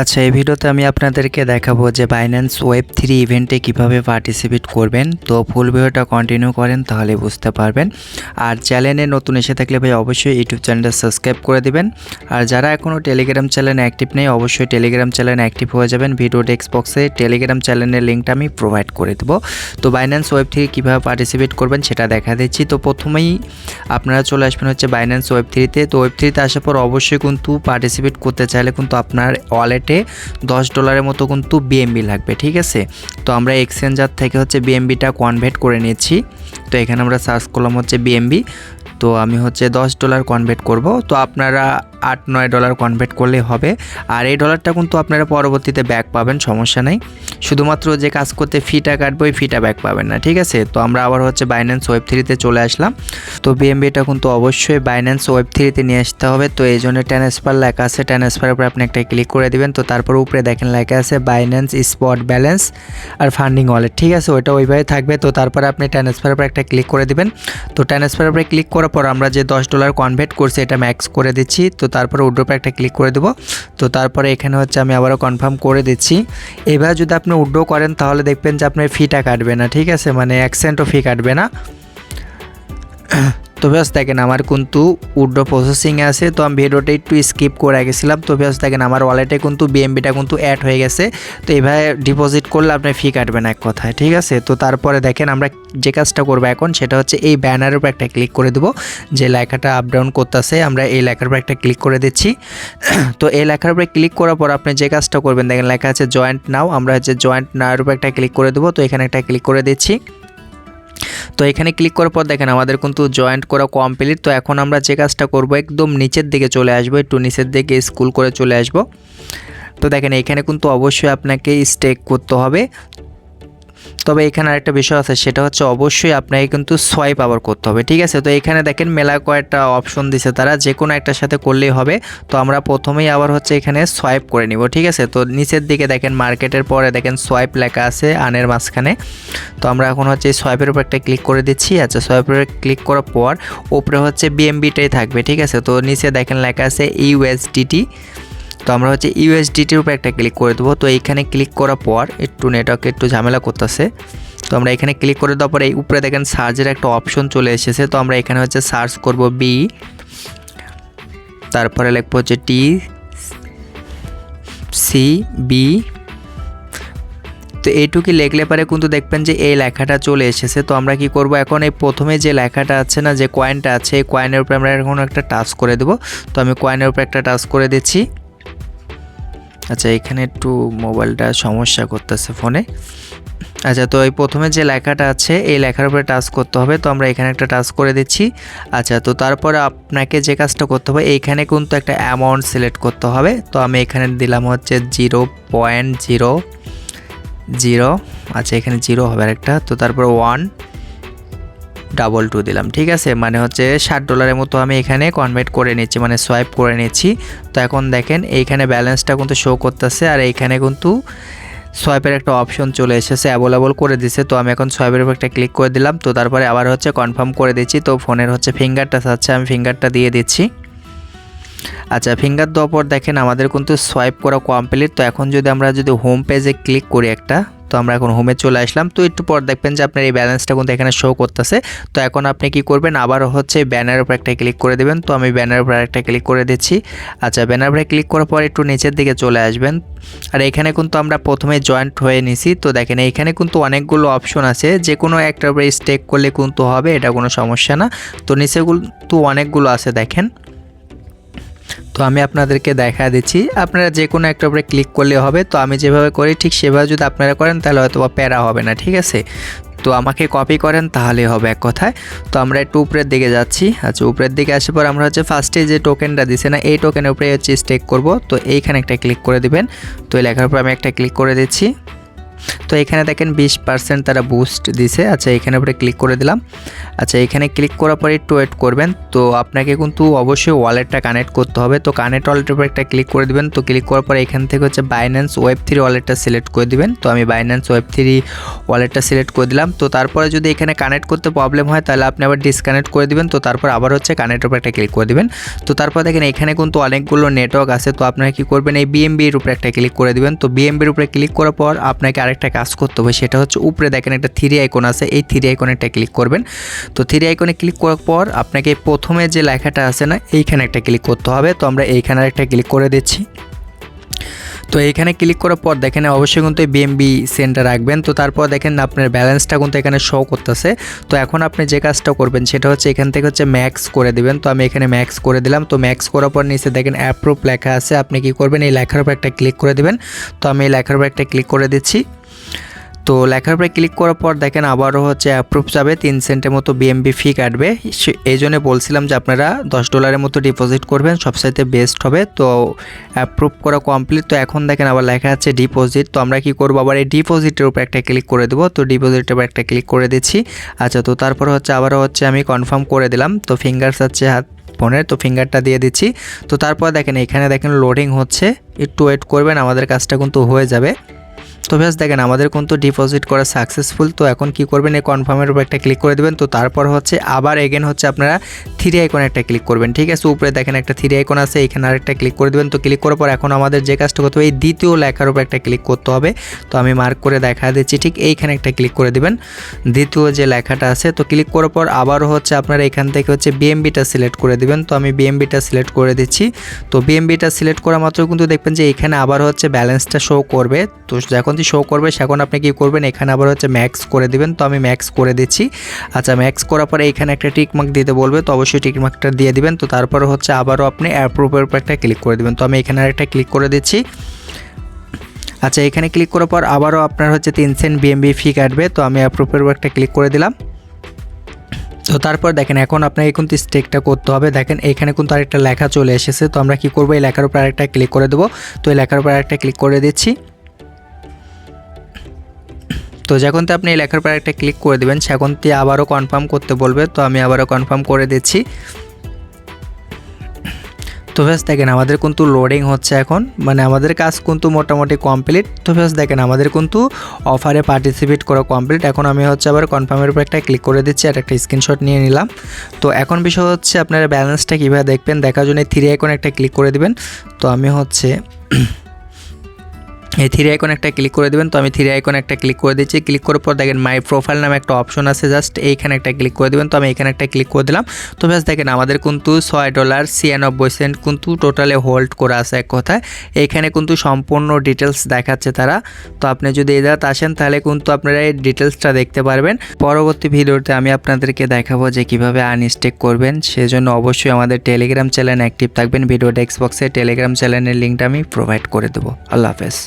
আচ্ছা, এই ভিডিওতে আমি আপনাদেরকে দেখাবো যে বাইন্যান্স ওয়েব3 ইভেন্টে কিভাবে পার্টিসিপেট করবেন। তো ফুল ভিডিওটা কন্টিনিউ করেন তাহলে বুঝতে পারবেন। আর চ্যানেলে নতুন এসে থাকলে ভাই অবশ্যই ইউটিউব চ্যানেলটা সাবস্ক্রাইব করে দিবেন। আর যারা এখনও টেলিগ্রাম চ্যানেলে অ্যাক্টিভ নেই অবশ্যই টেলিগ্রাম চ্যানেলে অ্যাক্টিভ হয়ে যাবেন। ভিডিও টেক্সট বক্সে টেলিগ্রাম চ্যানেলের লিঙ্কটা আমি প্রোভাইড করে দেবো। তো বাইন্যান্স ওয়েব3 কীভাবে পার্টিসিপেট করবেন সেটা দেখা দিচ্ছি। তো প্রথমেই আপনারা চলে আসবেন হচ্ছে বাইন্যান্স ওয়েব3তে। তো ওয়েব3তে আসার পর অবশ্যই কিন্তু পার্টিসিপেট করতে চাইলে কিন্তু আপনার ওয়ালেটে $10 মতো কিন্তু বিএমবি লাগবে, ঠিক আছে। তো আমরা এক্সচেঞ্জার থেকে হচ্ছে বিএমবিটা কনভার্ট করে নিয়েছি। তো এখানে আমরা সার্চ করলাম হচ্ছে বিএমবি। তো আমি হচ্ছে $10 কনভার্ট করব। তো আপনারা $8-9 কনভার্ট করলেই হবে। আর এই ডলারটা কিন্তু আপনারা পরবর্তীতে ব্যাক পাবেন, সমস্যা নেই। শুধুমাত্র যে কাজ করতে ফিটা কাটবে ওই ফিটা ব্যাক পাবেন না, ঠিক আছে। তো আমরা আবার হচ্ছে বাইন্যান্স ওয়েব3তে চলে আসলাম। তো বিএমবিটা কিন্তু অবশ্যই বাইন্যান্স ওয়েব3তে নিয়ে আসতে হবে। তো এই জন্য ট্রান্সফার লেখা আছে, ট্রান্সফারের উপরে আপনি একটা ক্লিক করে দিবেন। তো তারপর উপরে দেখেন লেখা আছে বাইন্যান্স স্পট ব্যালেন্স আর ফান্ডিং ওয়ালেট, ঠিক আছে, ওইটা ওইভাবে থাকবে। তো তারপরে আপনি ট্রান্সফারের উপরে একটা ক্লিক করে দিবেন। তো ট্রান্সফারের উপরে ক্লিক করার পর আমরা যে $10 কনভার্ট করছি এটা ম্যাক্স করে দিচ্ছি। তো তারপরে উইথড্রপে একটা ক্লিক করে দেবো। তো তারপরে এখানে হচ্ছে আমি আবারও কনফার্ম করে দিচ্ছি। এবার যদি আপনি উইথড্র করেন তাহলে দেখবেন যে আপনার ফিটা কাটবে না, ঠিক আছে, মানে 1 সেন্টও ফি কাটবে না। তো ব্যাস দেখেন আমার কিন্তু উইথড্র প্রসেসিংয়ে আছে। তো আমি ভিডিওটা একটু স্কিপ করে গেছিলাম। তো ব্যাস দেখেন আমার ওয়ালেটে কিন্তু বিএমবিটা কিন্তু অ্যাড হয়ে গেছে। তো এইভাবে ডিপোজিট করলে আপনি ফি কাটবেন এক কথায়, ঠিক আছে। তো তারপরে দেখেন আমরা যে কাজটা করবো এখন সেটা হচ্ছে এই ব্যানারের উপর একটা ক্লিক করে দেবো। যে লেখাটা আপ ডাউন করতেছে আমরা এই লেখার উপর একটা ক্লিক করে দিচ্ছি। তো এই লেখার উপরে ক্লিক করার পর আপনি যে কাজটা করবেন দেখেন লেখা আছে জয়েন্ট নাও, আমরা হচ্ছে জয়েন্ট নাওয়ের উপর একটা ক্লিক করে দেবো। তো এখানে একটা ক্লিক করে দিচ্ছি। তো এখানে ক্লিক করার পর দেখেন আমাদের কিন্তু জয়েন্ট করা কমপ্লিট। তো এখন আমরা যে কাজটা করব একদম নিচের দিকে চলে আসবো, একটু নিচের দিকে স্ক্রল করে চলে আসব। তো দেখেন এখানে কিন্তু অবশ্যই আপনাকে স্টেক করতে হবে। তবে এখানে আরেকটা বিষয় আছে, সেটা হচ্ছে অবশ্যই আপনাকে কিন্তু সোয়াইপ আবার করতে হবে, ঠিক আছে। তো এখানে দেখেন মেলা কয়েকটা অপশন দিছে তারা, যে কোনো একটার সাথে করলেই হবে। তো আমরা প্রথমেই আবার হচ্ছে এখানে সোয়াইপ করে নিব, ঠিক আছে। তো নিচের দিকে দেখেন মার্কেটের পরে দেখেন সোয়াইপ লেখা আছে আনের মাঝখানে। তো আমরা এখন হচ্ছে এই সোয়াইপের উপর একটা ক্লিক করে দিচ্ছি। আচ্ছা, সোয়াইপের উপর ক্লিক করার পর উপরে হচ্ছে বিএমবিটাই থাকবে, ঠিক আছে। তো নিচে দেখেন লেখা আছে ইউএসডিটি। তো আমরা হচ্ছে ইউএসডিটির উপর একটা ক্লিক করে দেবো। তো এইখানে ক্লিক করার পর একটু নেটওয়ার্কে একটু ঝামেলা করতেছে। তো আমরা এখানে ক্লিক করে দেওয়ার পরে এই উপরে দেখেন সার্চের একটা অপশন চলে এসেছে। তো আমরা এখানে হচ্ছে সার্চ করব বি, তারপরে লিখবো হচ্ছে TCB। তো এইটুকু লিখলে পরে কিন্তু দেখবেন যে এই লেখাটা চলে এসেছে। তো আমরা কি করব এখন এই প্রথমে যে লেখাটা আছে না, যে কয়েনটা আছে, এই কয়েনের উপরে আমরা এখন একটা টাচ করে দেব। তো আমি কয়েনের উপরে একটা টাচ করে দিচ্ছি। আচ্ছা, এখানে একটু মোবাইলটা সমস্যা করতেছে ফোনে। আচ্ছা, তো এই প্রথমে যে লেখাটা আছে এই লেখার উপরে টাচ করতে হবে। তো আমরা এখানে একটা টাচ করে দিচ্ছি। আচ্ছা, তো তারপরে আপনাকে যে কাজটা করতে হবে এইখানে কিন্তু একটা অ্যামাউন্ট সিলেক্ট করতে হবে। তো আমি এখানে দিলাম হচ্ছে 0.00। আচ্ছা, এখানে 0 হবে আরেকটা। তো তারপর 122 দিলাম, ঠিক আছে, মানে হচ্ছে $60 মতো আমি এখানে কনভার্ট করে নিচ্ছি, মানে সোয়াইপ করে নিচ্ছি। তো এখন দেখেন এইখানে ব্যালেন্সটা কিন্তু শো করতেছে আর এইখানে কিন্তু সোয়াইপের একটা অপশন চলে এসেছে, অ্যাভেলেবল করে দিছে। তো আমি এখন সোয়াইপের উপর একটা ক্লিক করে দিলাম। তো তারপরে আবার হচ্ছে কনফার্ম করে দিচ্ছি। তো ফোনের হচ্ছে ফিঙ্গারটা চাচ্ছে, আমি ফিঙ্গারটা দিয়ে দিচ্ছি। আচ্ছা, ফিঙ্গার দেওয়ার পর দেখেন আমাদের কিন্তু সোয়াইপ করা কমপ্লিট। তো এখন যদি আমরা হোম পেজে ক্লিক করি একটা, তো আমরা এখন হোমে চলে আসলাম। তো একটু পর দেখবেন যে আপনার এই ব্যালেন্সটা কিন্তু এখানে শো করতেছে। তো এখন আপনি কি করবেন, আবারও হচ্ছে ব্যানারের উপর একটা ক্লিক করে দেবেন। তো আমি ব্যানারের উপর একটা ক্লিক করে দিচ্ছি। আচ্ছা, ব্যানারের উপরে ক্লিক করার পর একটু নিচের দিকে চলে আসবেন। আর এখানে কিন্তু আমরা প্রথমে জয়েন্ট হয়ে নিছি। তো দেখেন এইখানে কিন্তু অনেকগুলো অপশন আছে, যে কোনো একটার উপরে স্টেক করলে কিন্তু হবে, এটা কোনো সমস্যা না। তো নিচে কিন্তু অনেকগুলো আছে দেখেন। তো আমি আপনাদেরকে দেখা দিচ্ছি, আপনারা যে কোনো একটা উপরে ক্লিক করলে হবে। তো আমি যেভাবে করি ঠিক সেভাবে যদি আপনারা করেন তাহলে হয়তো প্যারা হবে না, ঠিক আছে। তো আমাকে কপি করেন তাহলেই হবে এক কথায়। তো আমরা একটু উপরের দিকে যাচ্ছি। আচ্ছা, উপরের দিকে আসার পর আমরা হচ্ছে ফার্স্টে যে টোকেনটা দিছে না, এই টোকেনের উপরে হচ্ছে স্টেক করব। তো এইখানে একটা ক্লিক করে দিবেন। তো এই লেখার উপর আমি একটা ক্লিক করে দিচ্ছি। তো এখানে দেখেন 20% তারা বুস্ট দিছে। আচ্ছা এখানে উপরে ক্লিক করে দিলাম। আচ্ছা এখানে ক্লিক করার পরে একটু ওয়েট করবেন। তো আপনাকে কিন্তু অবশ্যই ওয়ালেটটা কানেক্ট করতে হবে। তো কানেক্ট ওয়ালেটের উপর একটা ক্লিক করে দিবেন। তো ক্লিক করার পরে এখান থেকে হচ্ছে বাইন্যান্স ওয়েব3 ওয়ালেটটা সিলেক্ট করে দিবেন। তো আমি বাইন্যান্স ওয়েব3 ওয়ালেটটা সিলেক্ট করে দিলাম। তো তারপরে যদি এখানে কানেক্ট করতে প্রবলেম হয় তাহলে আপনি আবার ডিসকানেক্ট করে দিবেন। তো তারপর আবার হচ্ছে কানেক্টের উপর একটা ক্লিক করে দিবেন। তো তারপর দেখেন এখানে কিন্তু অনেকগুলো নেটওয়ার্ক আছে। তো আপনারা কি করবেন, এই বিএমবির উপরে একটা ক্লিক করে দিবেন। তো বিএমবির উপরে ক্লিক করার পর আপনাকে আরেকটা কাজ করতে হবে, সেটা হচ্ছে উপরে দেখেন একটা 3 আইকন আছে, এই 3 আইকনে একটা ক্লিক করবেন। তো 3 আইকনে ক্লিক করার পর আপনাকে প্রথমে যে লেখাটা আছে না, এইখানে একটা ক্লিক করতে হবে। তো আমরা এইখানে একটা ক্লিক করে দিচ্ছি। তো এইখানে ক্লিক করার পর দেখেন অবশ্যই কিন্তু বিএমবি সেন্টার রাখবেন। তো তারপর দেখেন আপনার ব্যালেন্সটা কিন্তু এখানে শো করতেছে। তো এখন আপনি যে কাজটা করবেন সেটা হচ্ছে এখান থেকে হচ্ছে ম্যাক্স করে দিবেন। তো আমি এখানে ম্যাক্স করে দিলাম। তো ম্যাক্স করার পর নিচে দেখেন অ্যাপ্রুভ লেখা আছে, আপনি কি করবেন এই লেখার উপর একটা ক্লিক করে দিবেন। তো আমি এই লেখার উপর একটা ক্লিক করে দিচ্ছি। তো লেখার উপরে ক্লিক করার পর দেখেন আবারও হচ্ছে অ্যাপ্রুভ যাবে, 3 সেন্টের মতো বিএমবি ফি কাটবে। এই জন্য বলছিলাম যে আপনারা $10 মতো ডিপোজিট করবেন, সবসাইতে বেস্ট হবে। তো অ্যাপ্রুভ করা কমপ্লিট। তো এখন দেখেন আবার লেখা আছে ডিপোজিট। তো আমরা কি করব, আবার এই ডিপোজিটের উপর একটা ক্লিক করে দেবো। তো ডিপোজিটের উপর একটা ক্লিক করে দিচ্ছি। আচ্ছা তো তারপর হচ্ছে আবারও হচ্ছে আমি কনফার্ম করে দিলাম। তো ফিঙ্গার আছে হাত ফোনের, তো ফিঙ্গারটা দিয়ে দিচ্ছি। তো তারপর দেখেন এখানে দেখেন লোডিং হচ্ছে, একটু ওয়েট করবেন, আমাদের কাজটা কিন্তু হয়ে যাবে। তো ব্যাস দেখেন আমাদের কিন্তু ডিপোজিট করা সাকসেসফুল। তো এখন কি করবেন, এই কনফার্মের উপর একটা ক্লিক করে দেবেন। তো তারপর হচ্ছে আবার এগেন হচ্ছে আপনারা 3 আইকনে একটা ক্লিক করবেন, ঠিক আছে। উপরে দেখেন একটা 3 আইকন আছে, এখানে আরেকটা ক্লিক করে দেবেন। তো ক্লিক করার পর এখন আমাদের যে কাজটা করতে হবে, এই দ্বিতীয় লেখার উপর একটা ক্লিক করতে হবে। তো আমি মার্ক করে দেখা দিচ্ছি, ঠিক এইখানে একটা ক্লিক করে দিবেন, দ্বিতীয় যে লেখাটা আছে। তো ক্লিক করার পর আবারও হচ্ছে আপনারা এখান থেকে হচ্ছে বিএমবিটা সিলেক্ট করে দিবেন। তো আমি বিএমবিটা সিলেক্ট করে দিচ্ছি। তো বিএমবিটা সিলেক্ট করা মাত্র কিন্তু দেখবেন যে এখানে আবার হচ্ছে ব্যালেন্সটা শো করবে। তো যখন শো করবে সেখন আপনি কি করবেন, এখানে আবার হচ্ছে ম্যাক্স করে দিবেন। তো আমি ম্যাক্স করে দিচ্ছি। আচ্ছা ম্যাক্স করার পরে এখানে একটা টিক মার্ক দিতে বলবে, তো অবশ্যই টিক মার্কটা দিয়ে দিবেন। তো তারপরে হচ্ছে আবারও আপনি অ্যাপ্রুভের উপর একটা ক্লিক করে দিবেন। তো আমি এখানে আরেকটা ক্লিক করে দিচ্ছি। আচ্ছা এখানে ক্লিক করার পর আবারও আপনার হচ্ছে 3 সেন্ট বিএমবি ফি কাটবে। তো আমি অ্যাপ্রুভের উপর একটা ক্লিক করে দিলাম। তো তারপর দেখেন এখন আপনাকে কিন্তু স্টেকটা করতে হবে। দেখেন এখানে কিন্তু আরেকটা লেখা চলে এসেছে। তো আমরা কি করব, এই লেখার উপর আরেকটা ক্লিক করে দেবো। তো এই লেখার উপর আরেকটা ক্লিক করে দিচ্ছি। তো যখন আপনি এই লেখার পর একটা ক্লিক করে দিবেন, সেখন আবারও কনফার্ম করতে বলবে। তো আমি আবারও কনফার্ম করে দিচ্ছি। তো ব্যাস দেখেন আমাদের কিন্তু লোডিং হচ্ছে এখন, মানে আমাদের কাজ কিন্তু মোটামুটি কমপ্লিট। তো ব্যাস দেখেন আমাদের কিন্তু অফারে পার্টিসিপেট করা কমপ্লিট। এখন আমি হচ্ছে আবার কনফার্মের উপর একটা ক্লিক করে দিচ্ছি আর একটা স্ক্রিনশট নিয়ে নিলাম। তো এখন বিষয় হচ্ছে আপনারা ব্যালেন্সটা কীভাবে দেখবেন, দেখার জন্য 3 আইকনে একটা ক্লিক করে দিবেন। তো আমি হচ্ছে এই 3 আইকনে একটা ক্লিক করে দেবেন। তো আমি 3 আইকনে একটা ক্লিক করে দিচ্ছি। ক্লিক করার পর দেখেন মাই প্রোফাইল নামে একটা অপশন আছে, জাস্ট এইখানে একটা ক্লিক করে দেবেন। তো আমি এখানে একটা ক্লিক করে দিলাম। তো ব্যাস দেখেন আমাদের কিন্তু $6.96 কিন্তু টোটালে হোল্ড করা আছে। এক কথায় এইখানে কিন্তু সম্পূর্ণ ডিটেলস দেখাচ্ছে তারা। তো আপনি যদি এই জায়গাতে আসেন তাহলে কিন্তু আপনারা এই ডিটেলসটা দেখতে পারবেন। পরবর্তী ভিডিওতে আমি আপনাদেরকে দেখাবো যে কীভাবে আনস্টেক করবেন। সেজন্য অবশ্যই আমাদের টেলিগ্রাম চ্যানেল অ্যাক্টিভ থাকবেন। ভিডিও ডেস্ক্রিপশন বক্সে টেলিগ্রাম চ্যানেলের লিঙ্কটা আমি প্রোভাইড করে দেবো। আল্লাহ হাফেজ।